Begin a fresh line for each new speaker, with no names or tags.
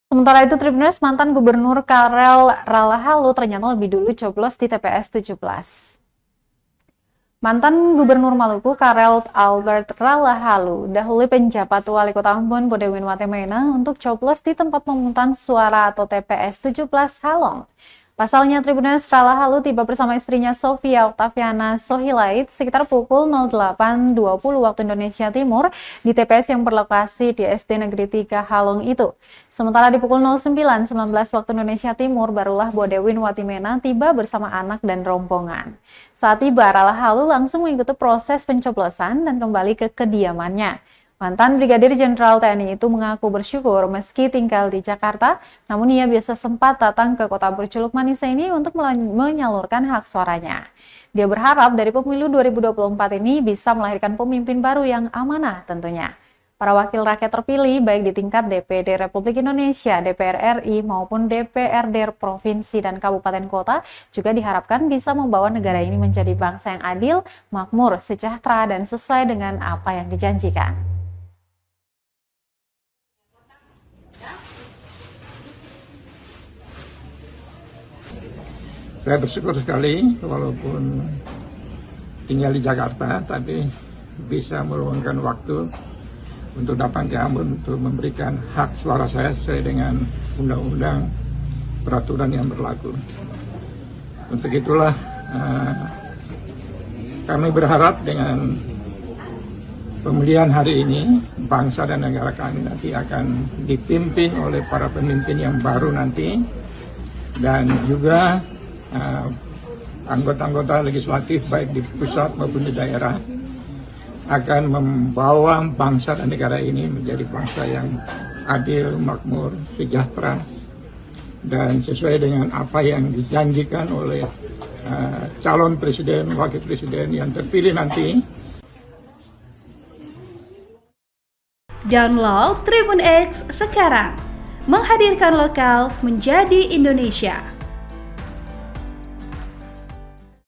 Sementara itu, Tribuners, mantan Gubernur Karel Ralahalu ternyata lebih dulu coblos di TPS 17. Mantan Gubernur Maluku Karel Albert Ralahalu dahulu penjabat Wali Kota Ambon Bodewin Watemena untuk coblos di tempat pemungutan suara atau TPS 17 Halong. Pasalnya, Tribuners, Ralahalu tiba bersama istrinya Sofia Oktaviana Sohilait sekitar pukul 08.20 waktu Indonesia Timur di TPS yang berlokasi di SD Negeri 3 Halong itu. Sementara di pukul 09.19 waktu Indonesia Timur, barulah Bodewin Watimena tiba bersama anak dan rombongan. Saat tiba, Ralahalu langsung mengikuti proses pencoblosan dan kembali ke kediamannya. Mantan Brigadir Jenderal TNI itu mengaku bersyukur meski tinggal di Jakarta, namun ia biasa sempat datang ke kota berjuluk manis ini untuk menyalurkan hak suaranya. Dia berharap dari pemilu 2024 ini bisa melahirkan pemimpin baru yang amanah tentunya. Para wakil rakyat terpilih baik di tingkat DPD Republik Indonesia, DPR RI maupun DPRD Provinsi dan Kabupaten Kota juga diharapkan bisa membawa negara ini menjadi bangsa yang adil, makmur, sejahtera, dan sesuai dengan apa yang dijanjikan.
Saya bersyukur sekali walaupun tinggal di Jakarta, tapi bisa meluangkan waktu untuk datang ke Ambon untuk memberikan hak suara saya sesuai dengan undang-undang peraturan yang berlaku. Untuk itulah kami berharap dengan pemilihan hari ini, bangsa dan negara kami nanti akan dipimpin oleh para pemimpin yang baru nanti, dan juga anggota-anggota legislatif baik di pusat maupun di daerah akan membawa bangsa dan negara ini menjadi bangsa yang adil, makmur, sejahtera, dan sesuai dengan apa yang dijanjikan oleh calon presiden, wakil presiden yang terpilih nanti.
Download Tribun X sekarang, menghadirkan lokal menjadi Indonesia.